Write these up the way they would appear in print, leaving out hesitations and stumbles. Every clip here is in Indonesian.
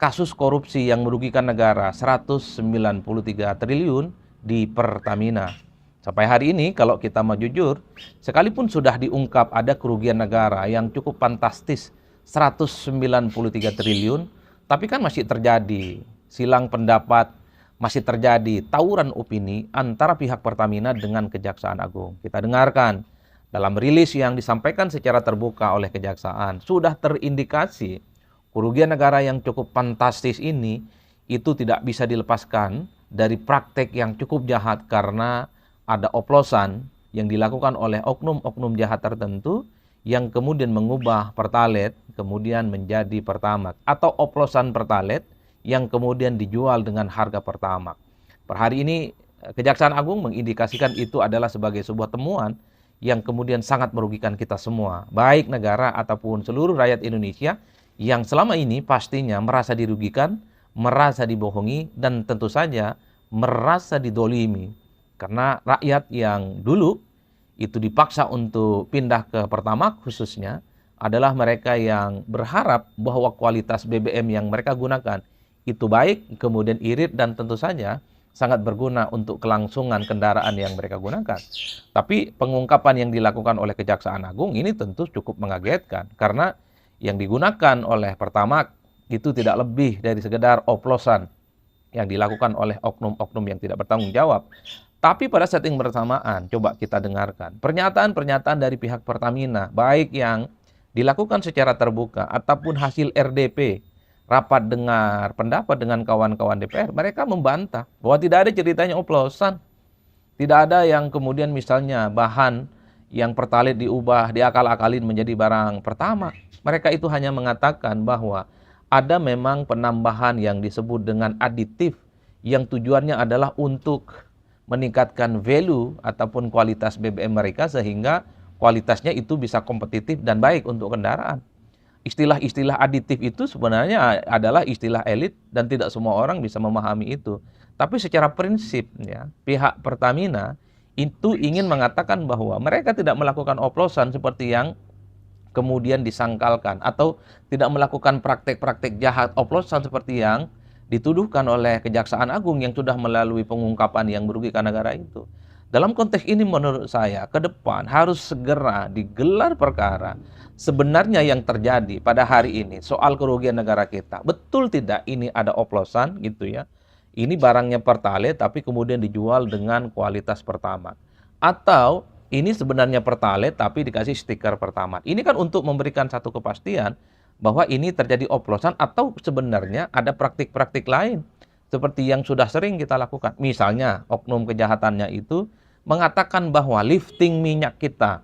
kasus korupsi yang merugikan negara 193 triliun di Pertamina. Sampai hari ini kalau kita mau jujur, sekalipun sudah diungkap ada kerugian negara yang cukup fantastis 193 triliun, tapi kan masih terjadi silang pendapat, masih terjadi tawuran opini antara pihak Pertamina dengan Kejaksaan Agung. Kita dengarkan dalam rilis yang disampaikan secara terbuka oleh Kejaksaan, sudah terindikasi kerugian negara yang cukup fantastis ini itu tidak bisa dilepaskan dari praktek yang cukup jahat karena ada oplosan yang dilakukan oleh oknum-oknum jahat tertentu yang kemudian mengubah Pertalite kemudian menjadi Pertamax, atau oplosan Pertalite yang kemudian dijual dengan harga Pertamax. Per hari ini Kejaksaan Agung mengindikasikan itu adalah sebagai sebuah temuan yang kemudian sangat merugikan kita semua, baik negara ataupun seluruh rakyat Indonesia yang selama ini pastinya merasa dirugikan, merasa dibohongi, dan tentu saja merasa didolimi. Karena rakyat yang dulu itu dipaksa untuk pindah ke Pertamax khususnya adalah mereka yang berharap bahwa kualitas BBM yang mereka gunakan itu baik, kemudian irit, dan tentu saja sangat berguna untuk kelangsungan kendaraan yang mereka gunakan. Tapi pengungkapan yang dilakukan oleh Kejaksaan Agung ini tentu cukup mengagetkan karena yang digunakan oleh Pertamax itu tidak lebih dari sekedar oplosan yang dilakukan oleh oknum-oknum yang tidak bertanggung jawab. Tapi pada setting bersamaan, coba kita dengarkan pernyataan-pernyataan dari pihak Pertamina, baik yang dilakukan secara terbuka ataupun hasil RDP, rapat dengar pendapat dengan kawan-kawan DPR, mereka membantah bahwa tidak ada ceritanya oplosan. Tidak ada yang kemudian misalnya bahan yang Pertalite diubah, diakal-akalin menjadi barang Pertamax. Mereka itu hanya mengatakan bahwa ada memang penambahan yang disebut dengan aditif yang tujuannya adalah untuk meningkatkan value ataupun kualitas BBM mereka sehingga kualitasnya itu bisa kompetitif dan baik untuk kendaraan. Istilah-istilah aditif itu sebenarnya adalah istilah elit dan tidak semua orang bisa memahami itu. Tapi secara prinsip ya, pihak Pertamina itu ingin mengatakan bahwa mereka tidak melakukan oplosan seperti yang kemudian disangkalkan atau tidak melakukan praktek-praktek jahat oplosan seperti yang dituduhkan oleh Kejaksaan Agung yang sudah melalui pengungkapan yang merugikan negara itu. Dalam konteks ini menurut saya ke depan harus segera digelar perkara sebenarnya yang terjadi pada hari ini soal kerugian negara kita. Betul tidak ini ada oplosan gitu ya. Ini barangnya Pertalite tapi kemudian dijual dengan kualitas Pertamax. Atau ini sebenarnya Pertalite tapi dikasih stiker Pertamax. Ini kan untuk memberikan satu kepastian bahwa ini terjadi oplosan atau sebenarnya ada praktik-praktik lain seperti yang sudah sering kita lakukan. Misalnya oknum kejahatannya itu mengatakan bahwa lifting minyak kita,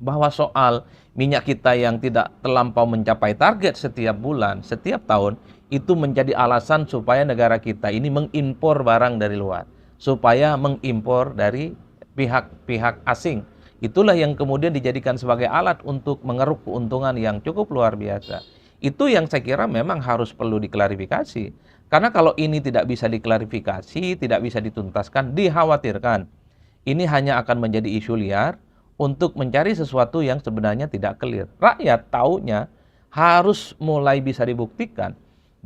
bahwa soal minyak kita yang tidak terlampau mencapai target setiap bulan, setiap tahun, itu menjadi alasan supaya negara kita ini mengimpor barang dari luar, supaya mengimpor dari pihak-pihak asing. Itulah yang kemudian dijadikan sebagai alat untuk mengeruk keuntungan yang cukup luar biasa. Itu yang saya kira memang harus perlu diklarifikasi. Karena kalau ini tidak bisa diklarifikasi, tidak bisa dituntaskan, dikhawatirkan ini hanya akan menjadi isu liar untuk mencari sesuatu yang sebenarnya tidak clear. Rakyat taunya harus mulai bisa dibuktikan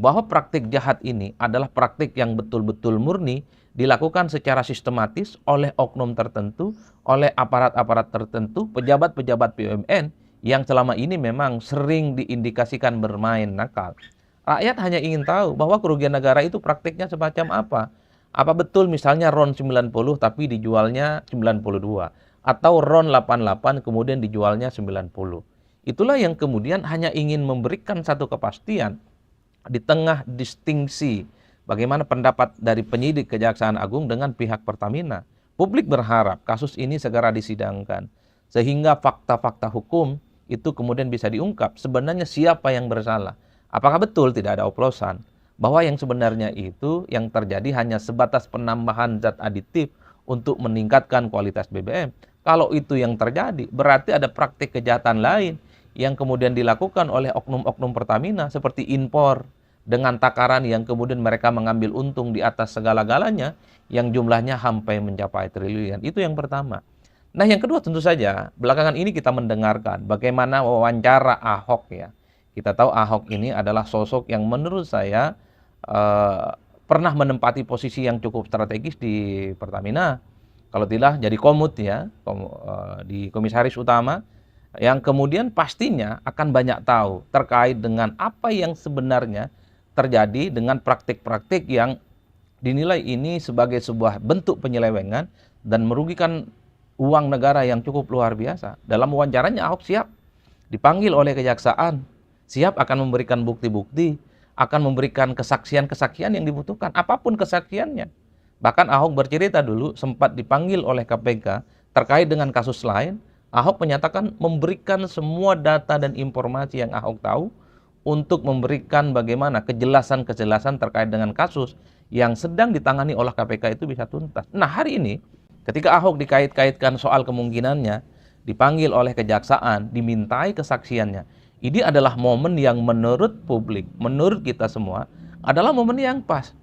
bahwa praktik jahat ini adalah praktik yang betul-betul murni dilakukan secara sistematis oleh oknum tertentu, oleh aparat-aparat tertentu, pejabat-pejabat BUMN yang selama ini memang sering diindikasikan bermain nakal. Rakyat hanya ingin tahu bahwa kerugian negara itu praktiknya semacam apa. Apa betul misalnya RON 90 tapi dijualnya 92 atau RON 88 kemudian dijualnya 90. Itulah yang kemudian hanya ingin memberikan satu kepastian di tengah distingsi bagaimana pendapat dari penyidik Kejaksaan Agung dengan pihak Pertamina. Publik berharap kasus ini segera disidangkan sehingga fakta-fakta hukum itu kemudian bisa diungkap sebenarnya siapa yang bersalah. Apakah betul tidak ada oplosan? Bahwa yang sebenarnya itu yang terjadi hanya sebatas penambahan zat aditif untuk meningkatkan kualitas BBM. Kalau itu yang terjadi, berarti ada praktik kejahatan lain yang kemudian dilakukan oleh oknum-oknum Pertamina seperti impor dengan takaran yang kemudian mereka mengambil untung di atas segala-galanya yang jumlahnya sampai mencapai triliunan. Itu yang pertama. Nah yang kedua tentu saja belakangan ini kita mendengarkan bagaimana wawancara Ahok ya Kita tahu Ahok ini adalah sosok yang menurut saya eh, pernah menempati posisi yang cukup strategis di Pertamina. Kalau tidak jadi komut ya, di komisaris utama, yang kemudian pastinya akan banyak tahu terkait dengan apa yang sebenarnya terjadi dengan praktik-praktik yang dinilai ini sebagai sebuah bentuk penyelewengan dan merugikan uang negara yang cukup luar biasa. Dalam wawancaranya Ahok siap dipanggil oleh kejaksaan, siap akan memberikan bukti-bukti, akan memberikan kesaksian-kesaksian yang dibutuhkan, apapun kesaksiannya. Bahkan Ahok bercerita dulu sempat dipanggil oleh KPK terkait dengan kasus lain. Ahok menyatakan memberikan semua data dan informasi yang Ahok tahu untuk memberikan bagaimana kejelasan-kejelasan terkait dengan kasus yang sedang ditangani oleh KPK itu bisa tuntas. Nah, hari ini ketika Ahok dikait-kaitkan soal kemungkinannya dipanggil oleh kejaksaan, dimintai kesaksiannya, ini adalah momen yang menurut publik, menurut kita semua, adalah momen yang pas.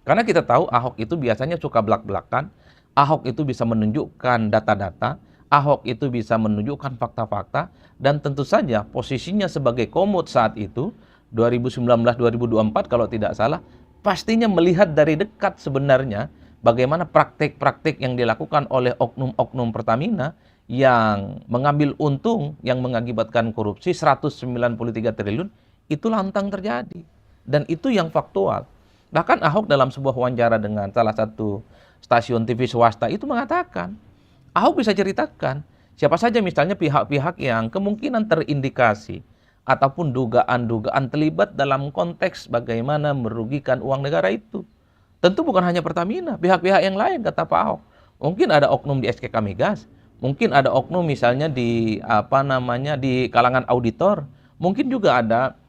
Karena kita tahu Ahok itu biasanya suka belak-belakan, Ahok itu bisa menunjukkan data-data, Ahok itu bisa menunjukkan fakta-fakta, dan tentu saja posisinya sebagai komut saat itu, 2019-2024 kalau tidak salah, pastinya melihat dari dekat sebenarnya bagaimana praktik-praktik yang dilakukan oleh oknum-oknum Pertamina yang mengambil untung yang mengakibatkan korupsi 193 triliun itu lantang terjadi. Dan itu yang faktual. Bahkan Ahok dalam sebuah wawancara dengan salah satu stasiun TV swasta itu mengatakan, Ahok bisa ceritakan siapa saja misalnya pihak-pihak yang kemungkinan terindikasi ataupun dugaan-dugaan terlibat dalam konteks bagaimana merugikan uang negara itu. Tentu bukan hanya Pertamina, pihak-pihak yang lain, kata Pak Ahok. Mungkin ada oknum di SKK Migas, mungkin ada oknum misalnya di di kalangan auditor, mungkin juga ada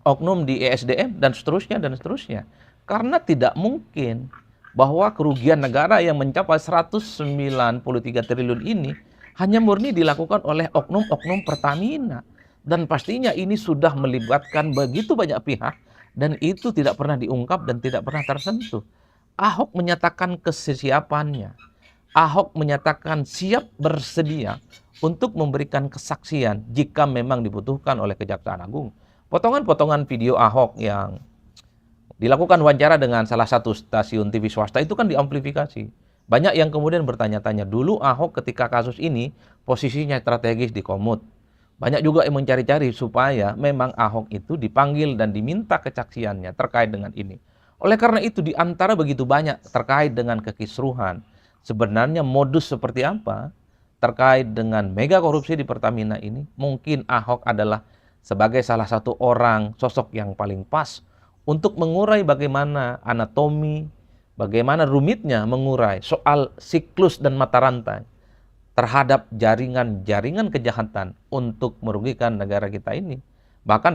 oknum di ESDM dan seterusnya dan seterusnya. Karena tidak mungkin bahwa kerugian negara yang mencapai 193 triliun ini hanya murni dilakukan oleh oknum-oknum Pertamina. Dan pastinya ini sudah melibatkan begitu banyak pihak dan itu tidak pernah diungkap dan tidak pernah tersentuh. Ahok menyatakan kesiapannya. Ahok menyatakan siap bersedia untuk memberikan kesaksian jika memang dibutuhkan oleh Kejaksaan Agung. Potongan-potongan video Ahok yang dilakukan wawancara dengan salah satu stasiun TV swasta itu kan diamplifikasi. Banyak yang kemudian bertanya-tanya, dulu Ahok ketika kasus ini posisinya strategis di Komut. Banyak juga yang mencari-cari supaya memang Ahok itu dipanggil dan diminta kesaksiannya terkait dengan ini. Oleh karena itu di antara begitu banyak terkait dengan kekisruhan, sebenarnya modus seperti apa terkait dengan mega korupsi di Pertamina ini, mungkin Ahok adalah sebagai salah satu orang sosok yang paling pas untuk mengurai bagaimana anatomi, bagaimana rumitnya mengurai soal siklus dan mata rantai terhadap jaringan-jaringan kejahatan untuk merugikan negara kita ini. Bahkan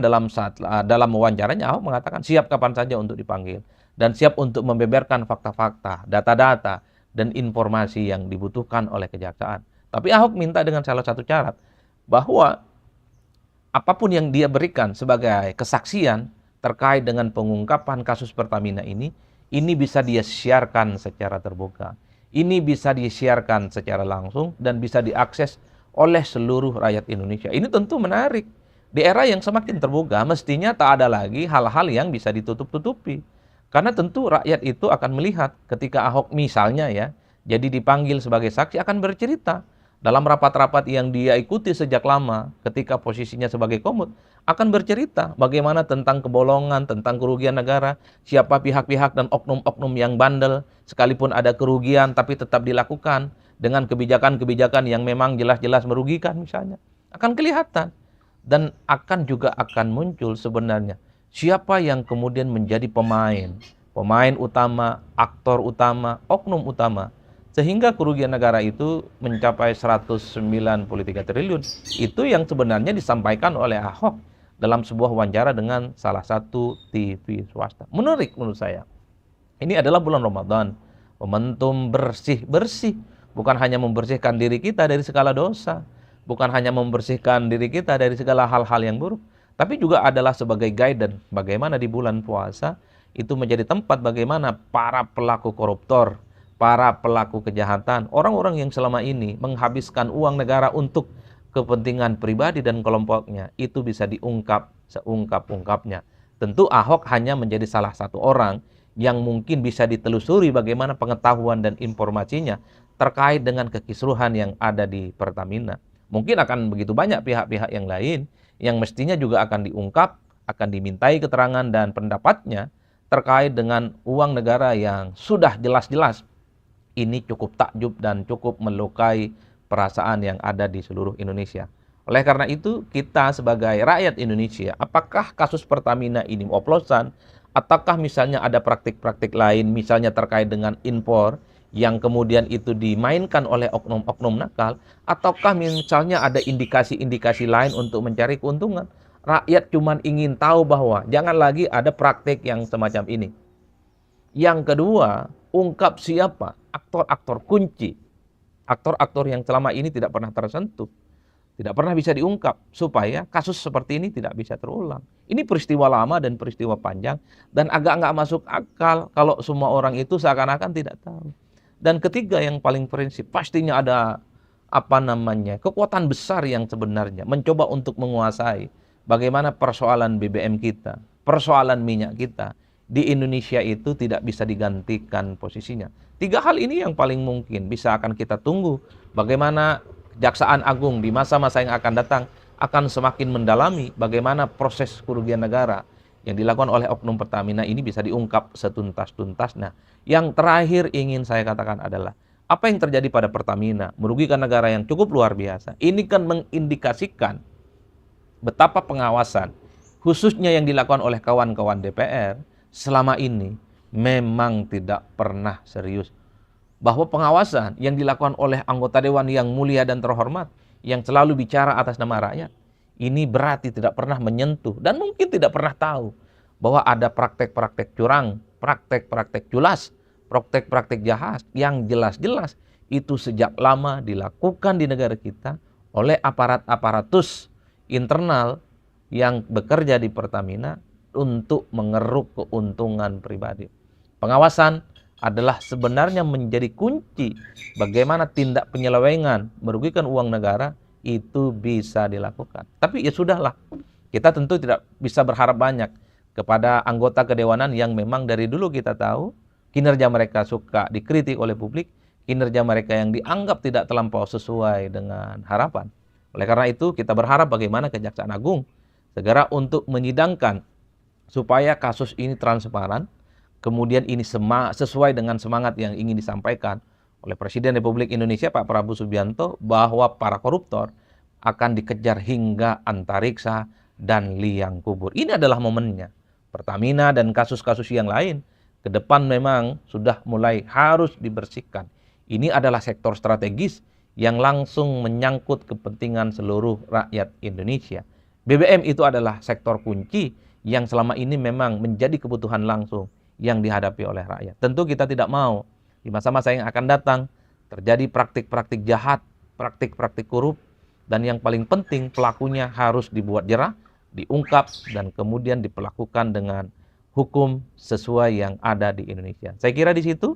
dalam wawancaranya Ahok mengatakan siap kapan saja untuk dipanggil dan siap untuk membeberkan fakta-fakta, data-data dan informasi yang dibutuhkan oleh kejaksaan. Tapi Ahok minta dengan salah satu syarat bahwa apapun yang dia berikan sebagai kesaksian terkait dengan pengungkapan kasus Pertamina ini bisa dia siarkan secara terbuka. Ini bisa disiarkan secara langsung dan bisa diakses oleh seluruh rakyat Indonesia. Ini tentu menarik. Di era yang semakin terbuka, mestinya tak ada lagi hal-hal yang bisa ditutup-tutupi. Karena tentu rakyat itu akan melihat ketika Ahok misalnya ya, jadi dipanggil sebagai saksi akan bercerita. Dalam rapat-rapat yang dia ikuti sejak lama ketika posisinya sebagai komut, akan bercerita bagaimana tentang kebolongan, tentang kerugian negara, siapa pihak-pihak dan oknum-oknum yang bandel, sekalipun ada kerugian tapi tetap dilakukan dengan kebijakan-kebijakan yang memang jelas-jelas merugikan misalnya. Akan kelihatan dan akan muncul sebenarnya siapa yang kemudian menjadi pemain utama, aktor utama, oknum utama, sehingga kerugian negara itu mencapai 193 triliun. Itu yang sebenarnya disampaikan oleh Ahok dalam sebuah wawancara dengan salah satu TV swasta. Menarik menurut saya. Ini adalah bulan Ramadan, momentum bersih-bersih. Bukan hanya membersihkan diri kita dari segala dosa, bukan hanya membersihkan diri kita dari segala hal-hal yang buruk, tapi juga adalah sebagai guidance bagaimana di bulan puasa itu menjadi tempat bagaimana para pelaku koruptor, para pelaku kejahatan, orang-orang yang selama ini menghabiskan uang negara untuk kepentingan pribadi dan kelompoknya, itu bisa diungkap seungkap-ungkapnya. Tentu Ahok hanya menjadi salah satu orang yang mungkin bisa ditelusuri bagaimana pengetahuan dan informasinya terkait dengan kekisruhan yang ada di Pertamina. Mungkin akan begitu banyak pihak-pihak yang lain yang mestinya juga akan diungkap, akan dimintai keterangan dan pendapatnya terkait dengan uang negara yang sudah jelas-jelas ini cukup takjub dan cukup melukai perasaan yang ada di seluruh Indonesia. Oleh karena itu, kita sebagai rakyat Indonesia, apakah kasus Pertamina ini oplosan, ataukah misalnya ada praktik-praktik lain, misalnya terkait dengan impor, yang kemudian itu dimainkan oleh oknum-oknum nakal, ataukah misalnya ada indikasi-indikasi lain untuk mencari keuntungan. Rakyat cuma ingin tahu bahwa jangan lagi ada praktik yang semacam ini. Yang kedua, ungkap siapa aktor-aktor kunci, aktor-aktor yang selama ini tidak pernah tersentuh, tidak pernah bisa diungkap, supaya kasus seperti ini tidak bisa terulang. Ini peristiwa lama dan peristiwa panjang, dan agak nggak masuk akal kalau semua orang itu seakan-akan tidak tahu. Dan ketiga yang paling prinsip, pastinya ada kekuatan besar yang sebenarnya mencoba untuk menguasai bagaimana persoalan BBM kita, persoalan minyak kita di Indonesia itu tidak bisa digantikan posisinya. Tiga hal ini yang paling mungkin bisa akan kita tunggu bagaimana Kejaksaan Agung di masa-masa yang akan datang akan semakin mendalami bagaimana proses kerugian negara yang dilakukan oleh oknum Pertamina ini bisa diungkap setuntas-tuntasnya. Yang terakhir ingin saya katakan adalah apa yang terjadi pada Pertamina merugikan negara yang cukup luar biasa. Ini kan mengindikasikan betapa pengawasan khususnya yang dilakukan oleh kawan-kawan DPR selama ini memang tidak pernah serius. Bahwa pengawasan yang dilakukan oleh anggota dewan yang mulia dan terhormat, yang selalu bicara atas nama rakyat, ini berarti tidak pernah menyentuh dan mungkin tidak pernah tahu bahwa ada praktek-praktek curang, praktek-praktek culas, praktek-praktek jahat yang jelas-jelas itu sejak lama dilakukan di negara kita oleh aparat-aparatus internal yang bekerja di Pertamina untuk mengeruk keuntungan pribadi. Pengawasan adalah sebenarnya menjadi kunci bagaimana tindak penyelewengan merugikan uang negara itu bisa dilakukan. Tapi ya sudahlah, kita tentu tidak bisa berharap banyak kepada anggota kedewanan yang memang dari dulu kita tahu kinerja mereka suka dikritik oleh publik, kinerja mereka yang dianggap tidak terlampau sesuai dengan harapan. Oleh karena itu kita berharap bagaimana Kejaksaan Agung segera untuk menyidangkan supaya kasus ini transparan, kemudian ini sesuai dengan semangat yang ingin disampaikan oleh Presiden Republik Indonesia Pak Prabowo Subianto bahwa para koruptor akan dikejar hingga antariksa dan liang kubur. Ini adalah momennya. Pertamina dan kasus-kasus yang lain ke depan memang sudah mulai harus dibersihkan. Ini adalah sektor strategis yang langsung menyangkut kepentingan seluruh rakyat Indonesia. BBM itu adalah sektor kunci yang selama ini memang menjadi kebutuhan langsung yang dihadapi oleh rakyat. Tentu kita tidak mau di masa-masa yang akan datang terjadi praktik-praktik jahat, praktik-praktik korup, dan yang paling penting pelakunya harus dibuat jerah, diungkap, dan kemudian diperlakukan dengan hukum sesuai yang ada di Indonesia. Saya kira di situ